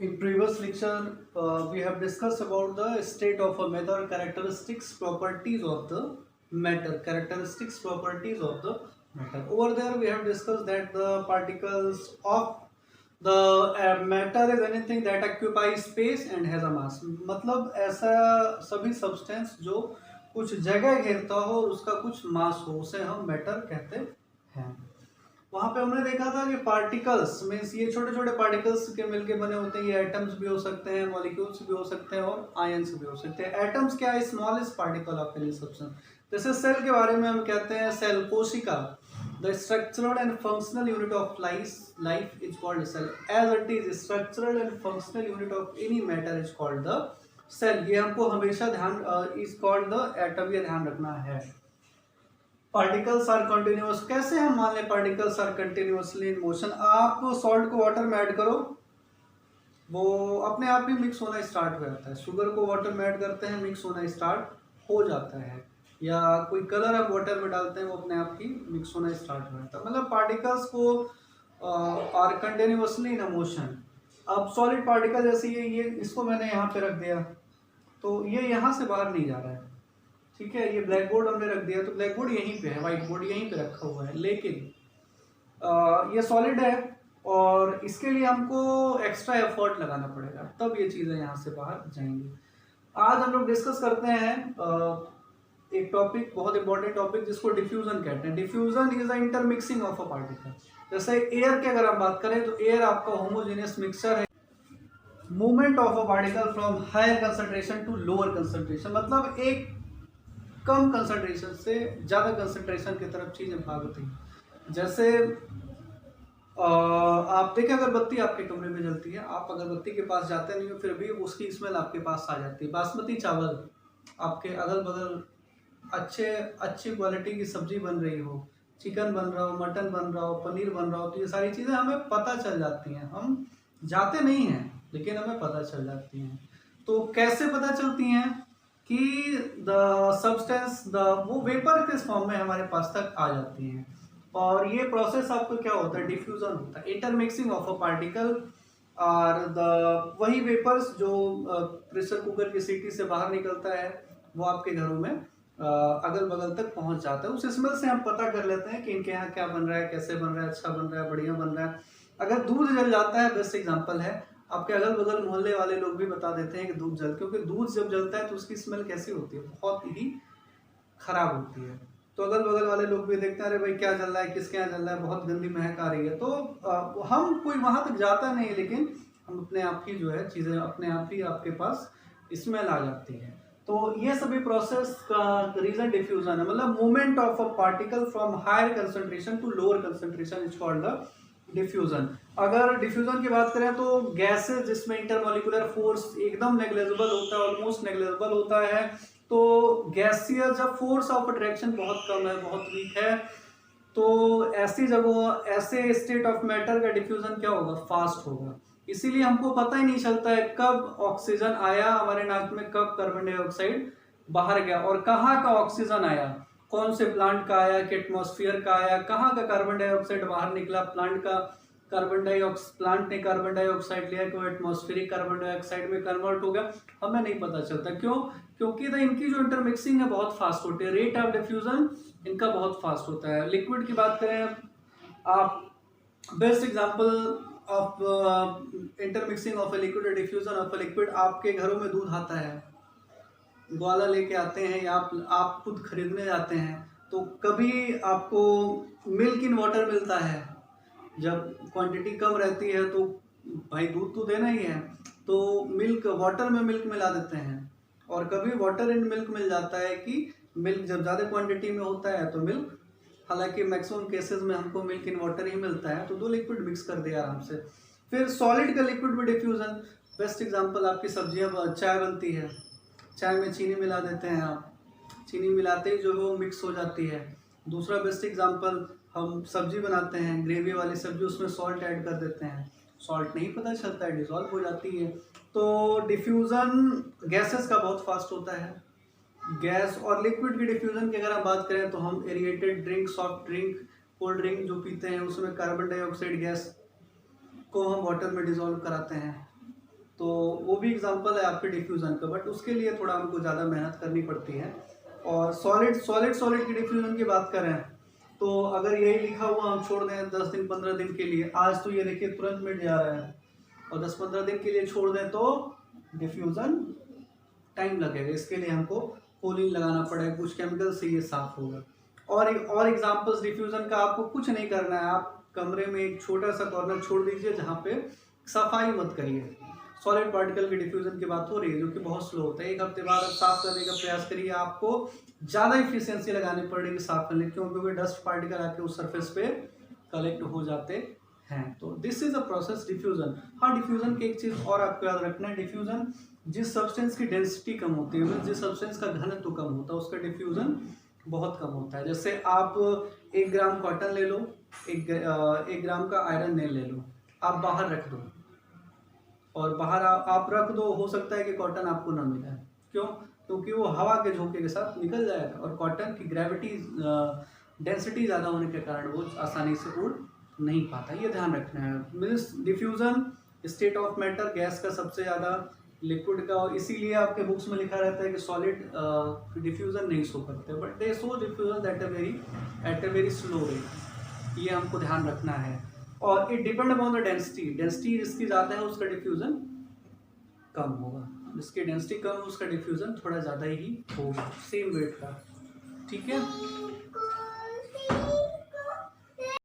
In previous lecture, we have discussed about the state of a matter, characteristics, properties of the matter, characteristics, properties of the matter. Over there, we have discussed that the particles of the matter is anything that occupies space and has a mass. मतलब ऐसा सभी substance जो कुछ जगह घेरता हो और उसका कुछ मास हो, उसे हम मैटर कहते हैं। वहां पे हमने देखा था कि पार्टिकल्स मीन्स ये छोटे छोटे पार्टिकल्स के मिलके बने होते हैं। ये एटम्स भी हो सकते हैं, मॉलिक्यूल्स भी हो सकते हैं और आयंस भी हो सकते हैं। एटम्स क्या है? Smallest particle of any substance. जैसे सेल के बारे में हम कहते हैं सेल, कोशिका, the structural and functional unit of life is called cell, as it is structural and functional unit of any matter is called the cell. ये हमको हमेशा ध्यान, इज कॉल्ड द एटम, ये ध्यान रखना है। पार्टिकल्स आर कंटिन्यूअस, कैसे हम मान लें particles are continuously in motion? आप सॉल्ट को वाटर में ऐड करो, वो अपने आप ही मिक्स होना स्टार्ट हो जाता है। शुगर को वाटर में ऐड करते हैं, मिक्स होना स्टार्ट हो जाता है। या कोई कलर हम वाटर में डालते हैं, वो अपने आप ही मिक्स होना स्टार्ट हो जाता है। मतलब पार्टिकल्स को आर कंटिन्यूअसली इन मोशन। अब सॉलिड पार्टिकल जैसे ये इसको मैंने यहाँ पे रख दिया, तो ये यहाँ से बाहर नहीं जा रहा है, ठीक है। ये ब्लैक बोर्ड हमने रख दिया, तो ब्लैक बोर्ड यहीं पे है, व्हाइट बोर्ड यहीं पे रखा हुआ है, लेकिन ये सॉलिड है और इसके लिए हमको एक्स्ट्रा एफर्ट लगाना पड़ेगा, तब ये चीज़ें यहाँ से बाहर जाएंगी। आज हम लोग डिस्कस करते हैं एक टॉपिक, बहुत इंपॉर्टेंट टॉपिक, जिसको डिफ्यूजन कहते हैं। Diffusion is the intermixing of a particle. जैसे एयर की अगर हम बात करें तो एयर आपका होमोजेनियस मिक्सचर है। Movement of a particle from higher concentration to lower concentration, मतलब एक कम कंसंट्रेशन से ज़्यादा कंसंट्रेशन की तरफ चीज़ें भागती हैं। जैसे आप देखें, अगरबत्ती आपके कमरे में जलती है, आप अगरबत्ती के पास जाते नहीं हो, फिर भी उसकी स्मेल आपके पास आ जाती है। बासमती चावल आपके अगल बगल, अच्छी क्वालिटी की सब्जी बन रही हो, चिकन बन रहा हो, मटन बन रहा हो, पनीर बन रहा हो, तो ये सारी चीज़ें हमें पता चल जाती हैं। हम जाते नहीं हैं लेकिन हमें पता चल जाती हैं। तो कैसे पता चलती हैं? कि द सब्सटेंस, द वो वेपर किस फॉर्म में हमारे पास तक आ जाती हैं। और ये प्रोसेस आपको क्या होता है? डिफ्यूजन होता है, इंटरमिक्सिंग ऑफ अ पार्टिकल। और द वही वेपर्स जो प्रेशर कुकर की सीटी से बाहर निकलता है, वो आपके घरों में अगल बगल तक पहुंच जाता है। उस स्मेल से हम पता कर लेते हैं कि इनके यहाँ क्या बन रहा है, कैसे बन रहा है, अच्छा बन रहा है, बढ़िया बन रहा है। अगर दूध जल जाता है, बेस्ट एग्जांपल है, आपके अगल बगल मोहल्ले वाले लोग भी बता देते हैं कि दूध जल, क्योंकि दूध जब जलता है तो उसकी स्मेल कैसी होती है? बहुत ही खराब होती है। तो अगल बगल वाले लोग भी देखते हैं, अरे भाई क्या जल रहा है, किसके यहाँ जल रहा है, बहुत गंदी महक आ रही है। तो हम कोई वहां तक जाता नहीं, लेकिन हम अपने आप ही जो है चीजें अपने आप ही आपके पास स्मेल आ जाती है। तो ये सभी प्रोसेस का रीजन डिफ्यूजन है, मतलब movement of a particle from higher concentration to lower concentration is called the diffusion. अगर डिफ्यूजन की बात करें तो गैसेस जिसमें इंटरमॉलिक्यूलर फोर्स एकदम नेग्लेजिबल होता है, ऑलमोस्ट नेग्लेजिबल होता है, तो गैसियस जब फोर्स ऑफ अट्रैक्शन बहुत कम है, बहुत वीक है, तो ऐसी जगह, ऐसे स्टेट ऑफ मैटर का डिफ्यूजन क्या होगा? फास्ट होगा। इसीलिए हमको पता ही नहीं चलता है कब ऑक्सीजन आया हमारे नाक में, कब कार्बन डाइऑक्साइड बाहर गया, और कहाँ का ऑक्सीजन आया, कौन से प्लांट का आया, कि एटमॉस्फेयर का आया, कहाँ का कार्बन डाइऑक्साइड बाहर निकला, प्लांट ने कार्बन डाइऑक्साइड लिया कि वो एटमॉस्फेरिक कार्बन डाइऑक्साइड में कन्वर्ट हो गया, हमें नहीं पता चलता। क्यों? क्योंकि इनकी जो इंटरमिक्सिंग है बहुत फास्ट होती है, रेट ऑफ डिफ्यूजन इनका बहुत फास्ट होता है। लिक्विड की बात करें आप, best example of intermixing of a liquid, diffusion of a liquid, आपके घरों में दूध आता है, ग्वाला लेके आते हैं या आप खुद खरीदने जाते हैं, तो कभी आपको मिल्क इन वाटर मिलता है। जब क्वांटिटी कम रहती है तो भाई दूध तो देना ही है, तो मिल्क, वाटर में मिल्क मिला देते हैं। और कभी वाटर इन मिल्क मिल जाता है कि मिल्क जब ज़्यादा क्वांटिटी में होता है तो मिल्क, हालांकि मैक्सिमम केसेस में हमको मिल्क इन वाटर ही मिलता है, तो दो लिक्विड मिक्स कर दिया आराम से। फिर सॉलिड का लिक्विड में डिफ्यूजन, बेस्ट एग्जांपल आपकी सब्जियां, चाय बनती है, चाय में चीनी मिला देते हैं आप, चीनी मिलाते ही जो है वो मिक्स हो जाती है। दूसरा बेस्ट एग्जांपल, हम सब्जी बनाते हैं, ग्रेवी वाली सब्जी, उसमें सॉल्ट ऐड कर देते हैं, सॉल्ट नहीं पता चलता है, डिसॉल्व हो जाती है। तो डिफ्यूज़न गैसेस का बहुत फास्ट होता है। गैस और लिक्विड की डिफ्यूज़न की अगर हम बात करें तो हम aerated drink, soft drink, cold drink जो पीते हैं, उसमें कार्बन डाइऑक्साइड गैस को हम वाटर में डिसॉल्व कराते हैं, तो वो भी एग्जांपल है आपके डिफ्यूज़न का, बट उसके लिए थोड़ा हमको ज़्यादा मेहनत करनी पड़ती है। और सॉलिड की डिफ्यूज़न की बात करें तो अगर यही लिखा हुआ हम छोड़ दें 10 दिन 15 दिन के लिए, आज तो ये देखिए तुरंत मिट जा रहा है, और 10-15 दिन के लिए छोड़ दें तो डिफ्यूज़न टाइम लगेगा। इसके लिए हमको कोलिन लगाना पड़ेगा, कुछ केमिकल से ये साफ होगा। और एग्जांपल्स डिफ्यूज़न का, आपको कुछ नहीं करना है, आप कमरे में एक छोटा सा कॉर्नर छोड़ दीजिए जहाँ पे सफाई मत करिए। सॉलिड पार्टिकल के डिफ्यूजन की बात हो रही है जो कि बहुत स्लो होता है। एक हफ्ते बाद आप साफ करने का प्रयास करिए, आपको ज़्यादा इफिशियंसी लगानी पड़ेगी साफ करने, क्यों? क्योंकि डस्ट पार्टिकल आके उस सरफेस पे कलेक्ट हो जाते हैं। तो this is a process diffusion. हाँ, डिफ्यूजन की एक चीज़ और आपको याद रखना है, डिफ्यूजन जिस सब्सटेंस की डेंसिटी कम होती है, जिस सब्सटेंस का घनत्व कम होता है, उसका डिफ्यूजन बहुत कम होता है। जैसे आप 1 ग्राम कॉटन ले लो, 1 ग्राम का आयरन नेल ले लो, आप बाहर रख दो, और बाहर आप रख दो, हो सकता है कि कॉटन आपको ना मिले। क्यों? क्योंकि वो हवा के झोंके के साथ निकल जाएगा, और कॉटन की ग्रेविटी डेंसिटी ज़्यादा होने के कारण वो आसानी से उड़ नहीं पाता। ये ध्यान रखना है। Means diffusion state of matter, gas का सबसे ज़्यादा, लिक्विड का, और इसीलिए आपके बुक्स में लिखा रहता है कि सॉलिड डिफ्यूज़न नहीं शो करते, but they show diffusion at a very slow rate. ये हमको ध्यान रखना है। और it depend upon the density, density जिसकी ज़्यादा है उसका डिफ्यूज़न कम होगा, जिसकी डेंसिटी कम है उसका डिफ्यूज़न थोड़ा ज़्यादा ही होगा, सेम वेट का। ठीक है,